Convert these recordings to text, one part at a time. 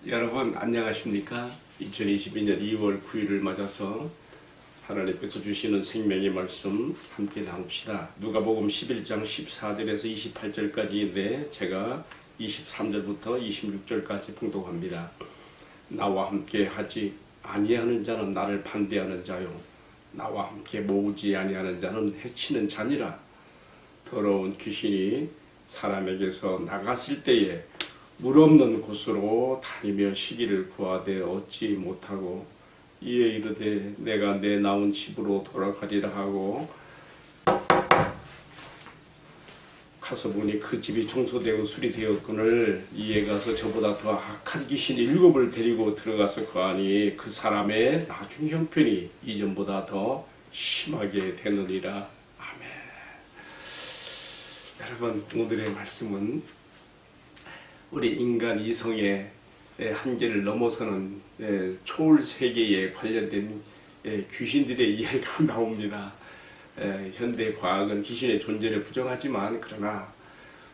여러분 안녕하십니까? 2022년 2월 9일을 맞아서 하나님께서 주시는 생명의 말씀 함께 나눕시다. 누가복음 11장 14절에서 28절까지인데 제가 23절부터 26절까지 봉독합니다. 나와 함께 하지 아니하는 자는 나를 반대하는 자요, 나와 함께 모으지 아니하는 자는 해치는 자니라. 더러운 귀신이 사람에게서 나갔을 때에 물 없는 곳으로 다니며 시기를 구하되 얻지 못하고 이에 이르되 내가 내 나온 집으로 돌아가리라 하고 가서 보니 그 집이 청소되고 수리되었거늘 이에 가서 저보다 더 악한 귀신 7을 데리고 들어가서 거하니 그 사람의 나중 형편이 이전보다 더 심하게 되느니라. 아멘. 여러분, 오늘의 말씀은 우리 인간 이성의 한계를 넘어서는 초월 세계에 관련된 귀신들의 이야기가 나옵니다. 현대 과학은 귀신의 존재를 부정하지만 그러나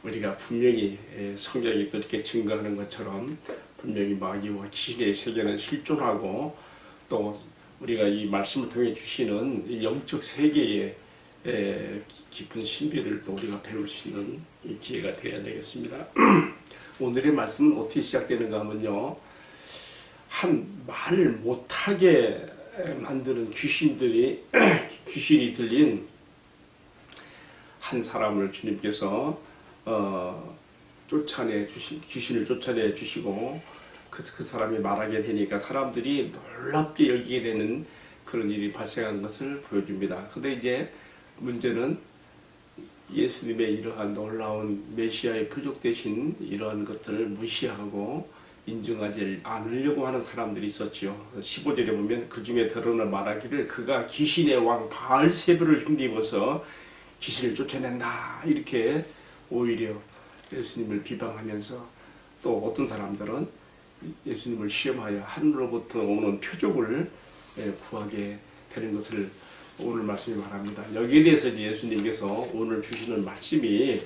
우리가 분명히 성경이 또 이렇게 증거하는 것처럼 분명히 마귀와 귀신의 세계는 실존하고 또 우리가 이 말씀을 통해 주시는 영적 세계의 깊은 신비를 또 우리가 배울 수 있는 기회가 되어야 되겠습니다. 오늘의 말씀은 어떻게 시작되는가 하면요, 한 말을 못하게 만드는 귀신이 들린 한 사람을 주님께서 귀신을 쫓아내 주시고 그 사람이 말하게 되니까 사람들이 놀랍게 여기게 되는 그런 일이 발생한 것을 보여줍니다. 근데 이제 문제는 예수님의 이러한 놀라운 메시아의 표적 되신 이러한 것들을 무시하고 인정하지 않으려고 하는 사람들이 있었죠. 15절에 보면 그 중에 드러나 말하기를 그가 귀신의 왕 바알세불을 힘입어서 귀신을 쫓아낸다, 이렇게 오히려 예수님을 비방하면서 또 어떤 사람들은 예수님을 시험하여 하늘로부터 오는 표적을 구하게 되는 것을 오늘 말씀이 말합니다. 여기에 대해서 예수님께서 오늘 주시는 말씀이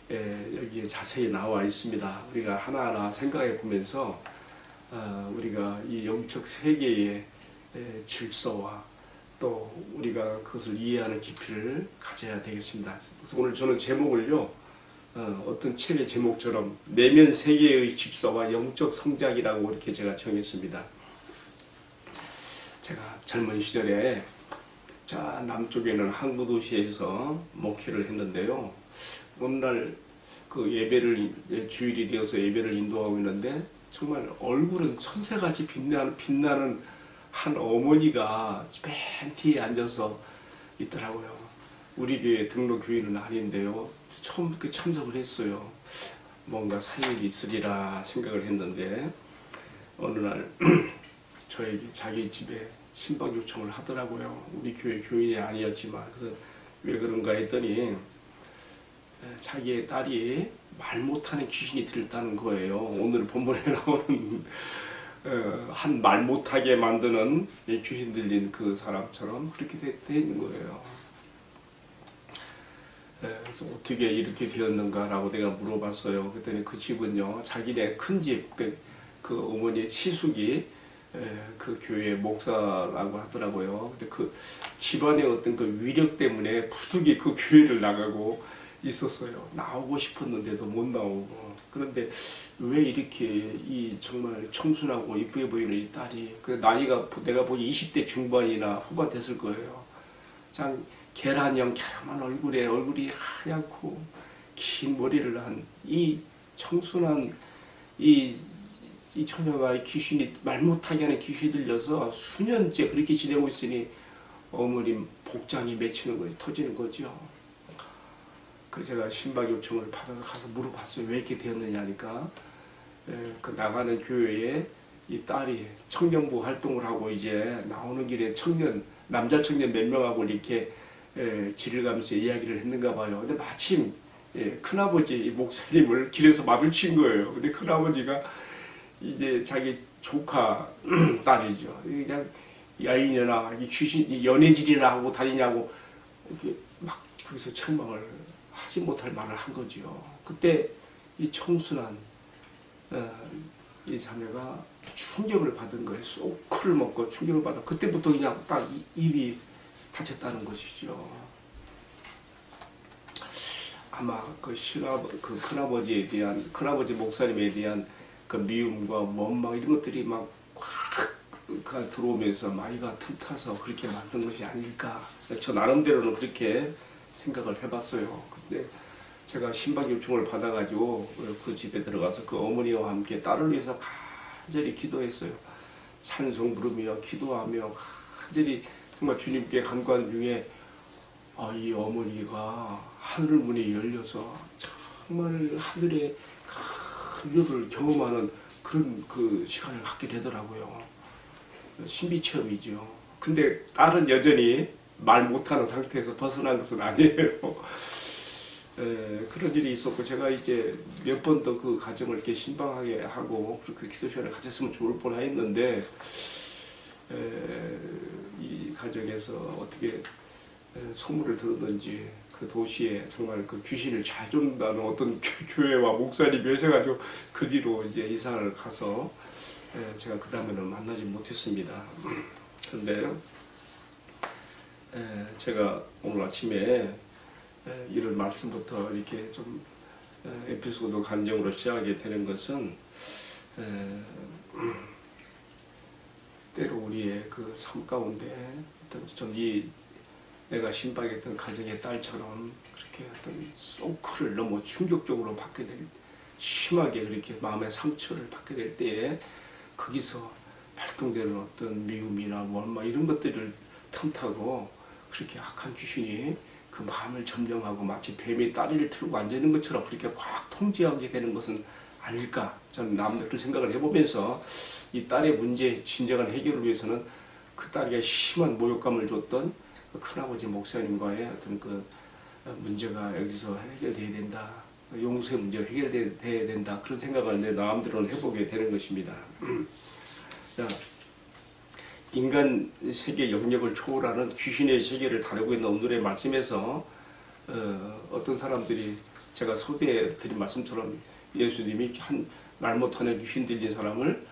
여기에 자세히 나와 있습니다. 우리가 하나하나 생각해 보면서 우리가 이 영적 세계의 질서와 또 우리가 그것을 이해하는 깊이를 가져야 되겠습니다. 그래서 오늘 저는 제목을요, 어떤 책의 제목처럼 내면 세계의 질서와 영적 성장이라고 이렇게 제가 정했습니다. 제가 젊은 시절에 남쪽에 있는 항구 도시에서 목회를 했는데요. 어느 날 그 예배를 주일이 되어서 예배를 인도하고 있는데 정말 얼굴은 천사같이 빛나는 한 어머니가 맨 뒤에 앉아서 있더라고요. 우리 교회 등록 교인은 아닌데요. 처음 참석을 했어요. 뭔가 사연이 있으리라 생각을 했는데 어느 날 저에게 자기 집에 신방 요청을 하더라고요. 우리 교회 교인이 아니었지만. 그래서 왜 그런가 했더니 자기의 딸이 말 못하는 귀신이 들었다는 거예요. 오늘 본문에 나오는 한 말 못하게 만드는 귀신 들린 그 사람처럼 그렇게 돼 있는 거예요. 그래서 어떻게 이렇게 되었는가라고 내가 물어봤어요. 그랬더니 그 집은요, 자기네 큰 집, 그 어머니의 시숙이 그 교회 목사라고 하더라고요. 근데 그 집안의 어떤 그 위력 때문에 부득이 그 교회를 나가고 있었어요. 나오고 싶었는데도 못 나오고. 그런데 왜 이렇게 이 정말 청순하고 이쁘게 보이는 이 딸이, 그 나이가 내가 보기 20대 중반이나 후반 됐을 거예요. 참 계란형 갸름한 얼굴이 하얗고 긴 머리를 한 이 청순한 이 처녀가 귀신이 말 못하게 하는 귀신이 들려서 수년째 그렇게 지내고 있으니 어머니 복장이 맺히는 거지, 터지는 거죠. 그래서 제가 신방 요청을 받아서 가서 물어봤어요. 왜 이렇게 되었느냐 하니까 그 나가는 교회에 이 딸이 청년부 활동을 하고 이제 나오는 길에 남자 청년 몇 명하고 이렇게 길을 가면서 이야기를 했는가 봐요. 근데 마침 큰아버지 목사님을 길에서 마주친 거예요. 근데 큰아버지가 이제 자기 조카 딸이죠. 그냥 야 이년아, 이 귀신 연애질이나 하고 다니냐고 이렇게 막 거기서 책망을 하지 못할 말을 한 거죠. 그때 이 청순한 이 자매가 충격을 받은 거예요. 소크를 먹고 충격을 받아 그때부터 그냥 딱 입이 닫혔다는 것이죠. 아마 그 큰아버지에 대한 큰아버지 목사님에 대한 그 미움과 원망 이런 것들이 막확 들어오면서 마이가 틈타서 그렇게 만든 것이 아닐까. 저 나름대로는 그렇게 생각을 해봤어요. 근데 제가 신방 요청을 받아가지고 그 집에 들어가서 그 어머니와 함께 딸을 위해서 간절히 기도했어요. 찬송 부르며 기도하며 간절히 정말 주님께 간구한 중에 이 어머니가 하늘 문이 열려서 정말 하늘의 큰 위로를 경험하는 그런 그 시간을 갖게 되더라고요. 신비 체험이죠. 근데 딸은 여전히 말 못하는 상태에서 벗어난 것은 아니에요. 그런 일이 있었고 제가 이제 몇 번 더 그 가정을 이렇게 신방하게 하고 그렇게 기도 시간을 가졌으면 좋을 뻔했는데 이 가정에서 어떻게 소문을 들었는지 그 도시에 정말 그 귀신을 잘 쫓는다는 어떤 교회와 목사님이 오셔가지고 그 뒤로 이제 이사를 가서 제가 그 다음에는 만나지 못했습니다. 그런데 제가 오늘 아침에 이런 말씀부터 이렇게 좀 에피소드 감정으로 시작하게 되는 것은 때로 우리의 그 삶 가운데 좀 내가 신방했던 가정의 딸처럼 그렇게 어떤 소크를 너무 충격적으로 받게 될 심하게 그렇게 마음의 상처를 받게 될 때에 거기서 발동되는 어떤 미움이나 원망 이런 것들을 틈타고 그렇게 악한 귀신이 그 마음을 점령하고 마치 뱀이 다리를 틀고 앉아있는 것처럼 그렇게 꽉 통제하게 되는 것은 아닐까. 저는 나름대로 그런 생각을 해보면서 이 딸의 문제의 진정한 해결을 위해서는 그 딸에게 심한 모욕감을 줬던 그 큰아버지 목사님과의 어떤 그 문제가 여기서 해결돼야 된다. 용서의 문제가 해결돼야 된다. 그런 생각을 내 마음대로는 해보게 되는 것입니다. 자, 인간 세계 영역을 초월하는 귀신의 세계를 다루고 있는 오늘의 말씀에서 어떤 사람들이 제가 소개해 드린 말씀처럼 예수님이 한 말 못하는 귀신 들린 사람을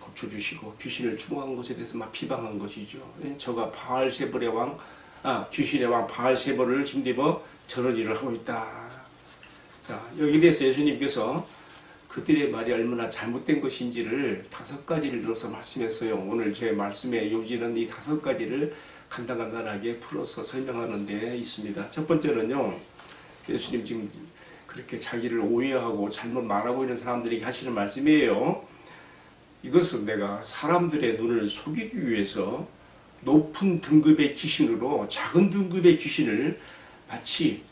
고쳐주시고 귀신을 추모한 것에 대해서 막 비방한 것이죠. 저가 바알세볼의 왕, 귀신의 왕 바알세볼을 힘입어 저런 일을 하고 있다. 자, 여기에 대해서 예수님께서 그들의 말이 얼마나 잘못된 것인지를 5가지를 들어서 말씀했어요. 오늘 제 말씀의 요지는 이 5가지를 간단하게 풀어서 설명하는 데 있습니다. 첫 번째는요, 예수님 지금 그렇게 자기를 오해하고 잘못 말하고 있는 사람들에게 하시는 말씀이에요. 이것은 내가 사람들의 눈을 속이기 위해서 높은 등급의 귀신으로 작은 등급의 귀신을 마치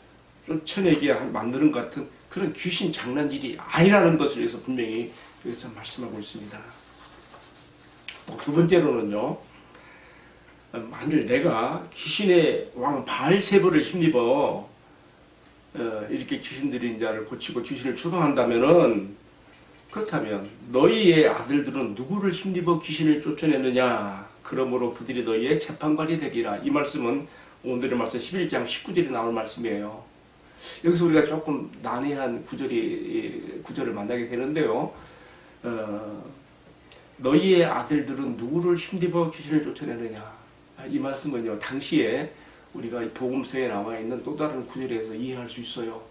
쫓아내게 만드는 것 같은 그런 귀신 장난질이 아니라는 것을 위해서 분명히 여기서 말씀하고 있습니다. 두 번째로는요, 만일 내가 귀신의 왕 바알세볼을 힘입어 이렇게 귀신 들인 자를 고치고 귀신을 추방한다면은, 그렇다면 너희의 아들들은 누구를 힘입어 귀신을 쫓아내느냐? 그러므로 그들이 너희의 재판관이 되리라. 이 말씀은 오늘의 말씀 11장 19절에 나올 말씀이에요. 여기서 우리가 조금 난해한 구절을 만나게 되는데요. 너희의 아들들은 누구를 힘입어 귀신을 쫓아내느냐? 이 말씀은요, 당시에 우리가 이 복음서에 나와 있는 또 다른 구절에서 이해할 수 있어요.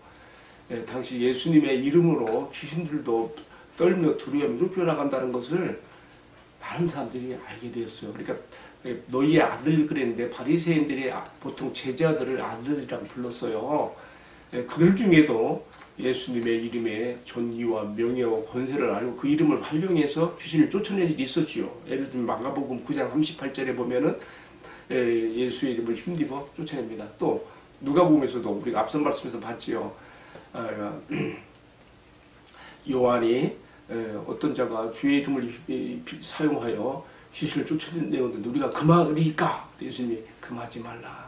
당시 예수님의 이름으로 귀신들도 떨며 두려움이 쫓겨나간다는 것을 많은 사람들이 알게 되었어요. 그러니까 너희의 아들 그랬는데 바리새인들이 보통 제자들을 아들이라고 불렀어요. 그들 중에도 예수님의 이름에 존귀와 명예와 권세를 알고 그 이름을 활용해서 귀신을 쫓아낸 일이 있었지요. 예를 들면 마가복음 9장 38절에 보면은 예수의 이름을 힘입어 쫓아냅니다. 또 누가복음에서도 우리가 앞선 말씀에서 봤지요. 요한이 어떤 자가 주의 이름을 사용하여 귀신을 쫓아내는데 우리가 금하리까? 예수님이 금하지 말라.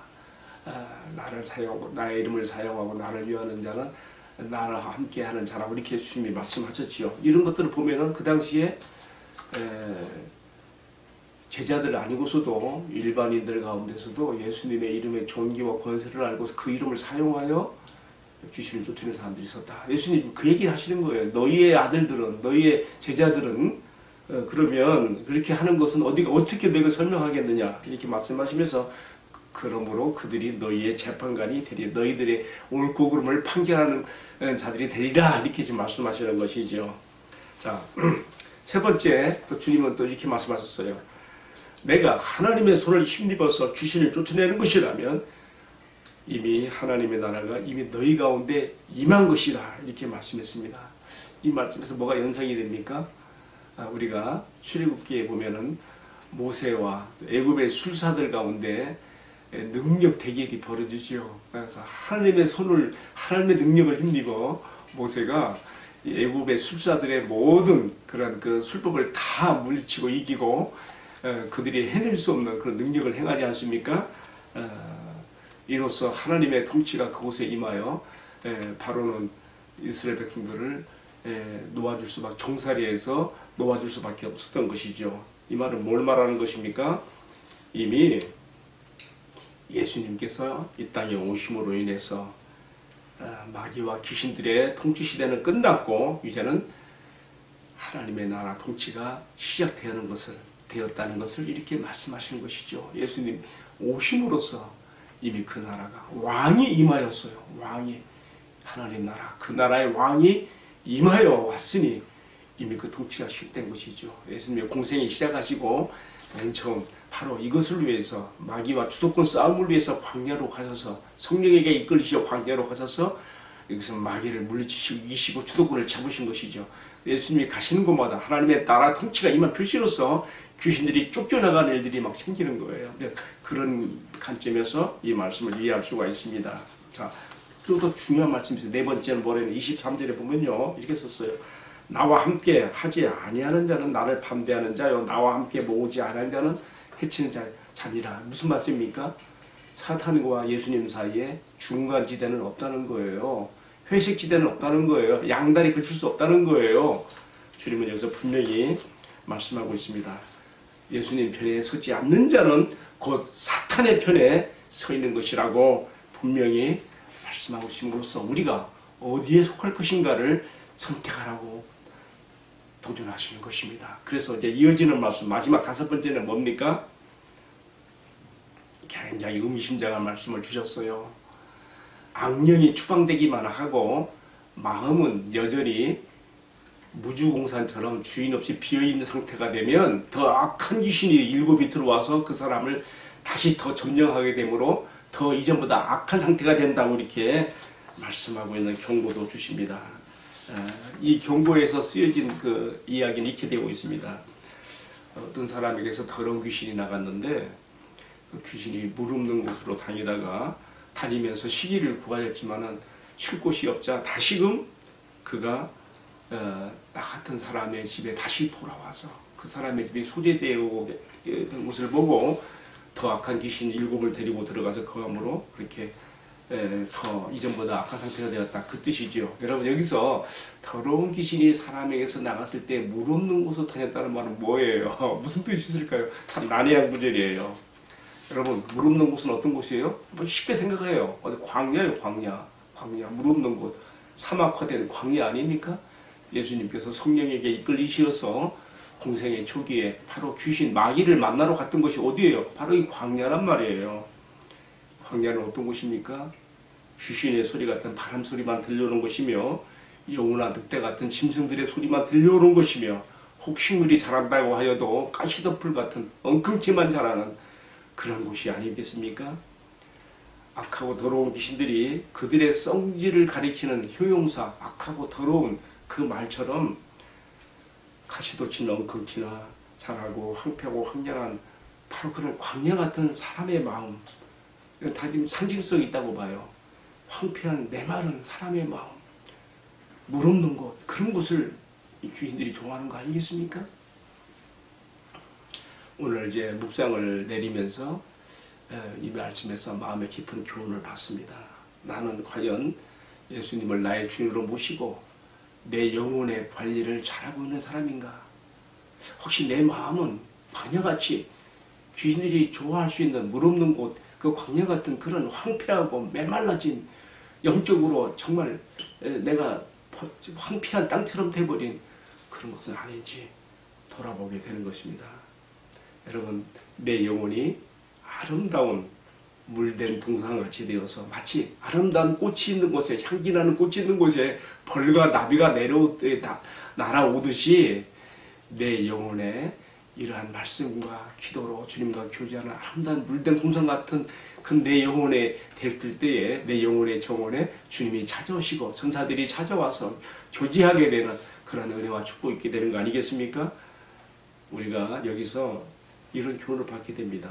나를 사용하고 나의 이름을 사용하고 나를 위하는 자는 나를 함께하는 자라고 이렇게 예수님이 말씀하셨지요. 이런 것들을 보면은 그 당시에 제자들 아니고서도 일반인들 가운데서도 예수님의 이름의 존귀와 권세를 알고 그 이름을 사용하여 귀신을 쫓아내는 사람들이 있었다. 예수님 그 얘기 하시는 거예요. 너희의 아들들은, 너희의 제자들은 그러면 그렇게 하는 것은 어떻게 너희가 설명하겠느냐 이렇게 말씀하시면서 그러므로 그들이 너희의 재판관이 되리, 너희들의 옳고 그름을 판결하는 자들이 되리라 이렇게 지금 말씀하시는 것이죠. 자, 세 번째 또 주님은 또 이렇게 말씀하셨어요. 내가 하나님의 손을 힘입어서 귀신을 쫓아내는 것이라면 이미 하나님의 나라가 이미 너희 가운데 임한 것이라 이렇게 말씀했습니다. 이 말씀에서 뭐가 연상이 됩니까? 우리가 출애굽기에 보면은 모세와 애굽의 술사들 가운데 능력 대결이 벌어지지요. 그래서 하나님의 능력을 힘입어 모세가 애굽의 술사들의 모든 그런 그 술법을 다 물리치고 이기고 그들이 해낼 수 없는 그런 능력을 행하지 않습니까? 이로써 하나님의 통치가 그곳에 임하여 바로는 이스라엘 백성들을 놓아줄 수밖에 종살이에서 놓아줄 수밖에 없었던 것이죠. 이 말은 뭘 말하는 것입니까? 이미 예수님께서 이 땅에 오심으로 인해서 마귀와 귀신들의 통치 시대는 끝났고 이제는 하나님의 나라 통치가 되었다는 것을 이렇게 말씀하시는 것이죠. 예수님 오심으로써 이미 그 나라가 왕이 임하였어요. 왕이 하나님 나라 그 나라의 왕이 임하여 왔으니 이미 그 통치가 시작된 것이죠. 예수님의 공생이 시작하시고 맨 처음 바로 이것을 위해서 마귀와 주도권 싸움을 위해서 광야로 가셔서 성령에게 이끌리시어 광야로 가셔서 여기서 마귀를 물리치시고 이기시고 주도권을 잡으신 것이죠. 예수님이 가시는 곳마다 하나님의 나라 통치가 임한 표시로서 귀신들이 쫓겨나가는 일들이 막 생기는 거예요. 그런 관점에서 이 말씀을 이해할 수가 있습니다. 자, 또 더 중요한 말씀이죠. 네 번째는 뭐래요? 23절에 보면요 이렇게 썼어요. 나와 함께 하지 아니하는 자는 나를 반대하는 자요 나와 함께 모으지 않은 자는 해치는 자니라. 무슨 말씀입니까? 사탄과 예수님 사이에 중간 지대는 없다는 거예요. 회색 지대는 없다는 거예요. 양다리 걸칠 수 없다는 거예요. 주님은 여기서 분명히 말씀하고 있습니다. 예수님 편에 서지 않는 자는 곧 사탄의 편에 서 있는 것이라고 분명히 말씀하고 있음으로써 우리가 어디에 속할 것인가를 선택하라고 도전하시는 것입니다. 그래서 이제 이어지는 말씀 마지막 다섯 번째는 뭡니까? 굉장히 의미심장한 말씀을 주셨어요. 악령이 추방되기만 하고 마음은 여전히 무주공산처럼 주인 없이 비어있는 상태가 되면 더 악한 귀신이 일곱이 들어와서 그 사람을 다시 더 점령하게 되므로 더 이전보다 악한 상태가 된다고 이렇게 말씀하고 있는 경고도 주십니다. 이 경고에서 쓰여진 그 이야기는 이렇게 되고 있습니다. 어떤 사람에게서 더러운 귀신이 나갔는데 그 귀신이 물 없는 곳으로 다니면서 쉬기를 구하였지만은 쉴 곳이 없자 다시금 그가 나 같은 사람의 집에 다시 돌아와서 그 사람의 집이 소재되어 된 곳을 보고 더 악한 귀신 일곱을 데리고 들어가서 거함으로 그렇게 더 이전보다 악한 상태가 되었다 그 뜻이죠. 여러분 여기서 더러운 귀신이 사람에게서 나갔을 때 물 없는 곳으로 다녔다는 말은 뭐예요? 무슨 뜻이 있을까요? 참 난해한 구절이에요. 여러분 물 없는 곳은 어떤 곳이에요? 쉽게 생각해요. 광야예요. 광야 물 없는 곳 사막화된 광야 아닙니까? 예수님께서 성령에게 이끌리시어서 공생의 초기에 바로 귀신 마귀를 만나러 갔던 것이 어디예요? 바로 이 광야란 말이에요. 광야는 어떤 곳입니까? 귀신의 소리 같은 바람 소리만 들려오는 곳이며 여우나 늑대 같은 짐승들의 소리만 들려오는 곳이며 혹식물이 자란다고 하여도 가시덤불 같은 엉금지만 자라는 그런 곳이 아니겠습니까? 악하고 더러운 귀신들이 그들의 성질을 가리키는 효용사 악하고 더러운 그 말처럼 가시돋친 엉금키나 자라고 황폐하고 황량한 바로 그런 광야 같은 사람의 마음 다 상징성이 있다고 봐요. 황폐한 메마른 사람의 마음 물 없는 곳 그런 곳을 이 귀신들이 좋아하는 거 아니겠습니까? 오늘 이제 묵상을 내리면서 이 말씀에서 마음의 깊은 교훈을 받습니다. 나는 과연 예수님을 나의 주인으로 모시고 내 영혼의 관리를 잘하고 있는 사람인가? 혹시 내 마음은 광야같이 귀신들이 좋아할 수 있는 물 없는 곳, 그 광야 같은 그런 황폐하고 메말라진 영적으로 정말 내가 황폐한 땅처럼 돼버린 그런 것은 아닌지 돌아보게 되는 것입니다. 여러분, 내 영혼이 아름다운 물된 동상같이 되어서 마치 아름다운 꽃이 있는 곳에, 향기나는 꽃이 있는 곳에 벌과 나비가 날아오듯이 내 영혼에 이러한 말씀과 기도로 주님과 교제하는 아름다운 물된 동상 같은 그 내 영혼에 들뜰 때에 내 영혼의 정원에 주님이 찾아오시고 천사들이 찾아와서 교제하게 되는 그런 은혜와 축복이 있게 되는 거 아니겠습니까? 우리가 여기서 이런 교훈을 받게 됩니다.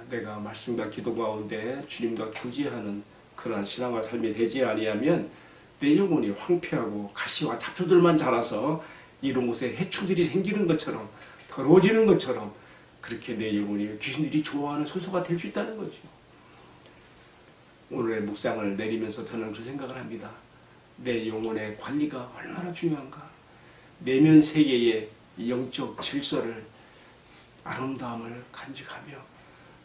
내가 말씀과 기도 가운데 주님과 교제하는 그러한 신앙과 삶이 되지 아니하면 내 영혼이 황폐하고 가시와 잡초들만 자라서 이런 곳에 해충들이 생기는 것처럼 더러워지는 것처럼 그렇게 내 영혼이 귀신들이 좋아하는 소소가 될 수 있다는 거죠. 오늘의 묵상을 내리면서 저는 그 생각을 합니다. 내 영혼의 관리가 얼마나 중요한가. 내면 세계의 영적 질서를, 아름다움을 간직하며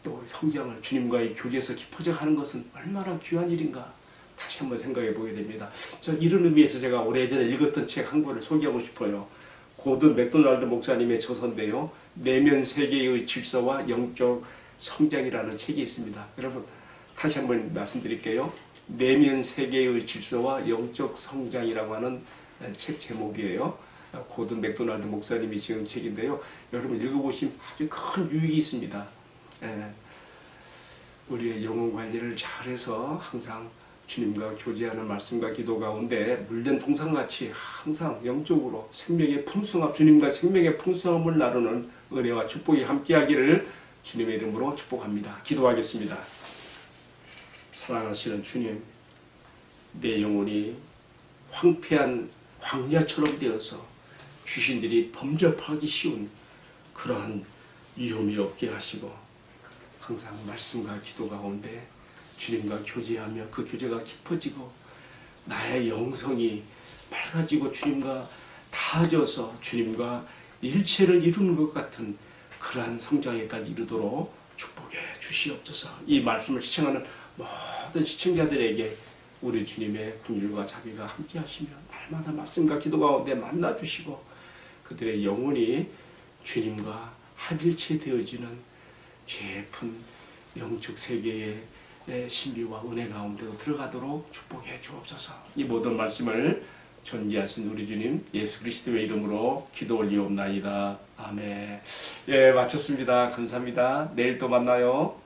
또 성장을 주님과의 교제에서 깊어져 가는 것은 얼마나 귀한 일인가 다시 한번 생각해 보게 됩니다. 저 이런 의미에서 제가 오래전에 읽었던 책 한 권을 소개하고 싶어요. 고든 맥도날드 목사님의 저서인데요. 내면 세계의 질서와 영적 성장이라는 책이 있습니다. 여러분 다시 한번 말씀드릴게요. 내면 세계의 질서와 영적 성장이라고 하는 책 제목이에요. 고든 맥도날드 목사님이 지은 책인데요. 여러분 읽어보시면 아주 큰 유익이 있습니다. 우리의 영혼 관리를 잘해서 항상 주님과 교제하는 말씀과 기도 가운데 물된 동상같이 항상 영적으로 생명의 풍성함, 주님과 생명의 풍성함을 나누는 은혜와 축복이 함께하기를 주님의 이름으로 축복합니다. 기도하겠습니다. 사랑하시는 주님, 내 영혼이 황폐한 광야처럼 되어서 귀신들이 범접하기 쉬운 그러한 위험이 없게 하시고 항상 말씀과 기도 가운데 주님과 교제하며 그 교제가 깊어지고 나의 영성이 밝아지고 주님과 닿아져서 주님과 일체를 이루는 것 같은 그러한 성장에까지 이르도록 축복해 주시옵소서. 이 말씀을 시청하는 모든 시청자들에게 우리 주님의 긍휼과 자비가 함께 하시며 날마다 말씀과 기도 가운데 만나 주시고 그들의 영혼이 주님과 합일체 되어지는 깊은 영적 세계의 신비와 은혜 가운데로 들어가도록 축복해 주옵소서. 이 모든 말씀을 존귀하신 우리 주님 예수 그리스도의 이름으로 기도 올리옵나이다. 아멘. 예, 마쳤습니다. 감사합니다. 내일 또 만나요.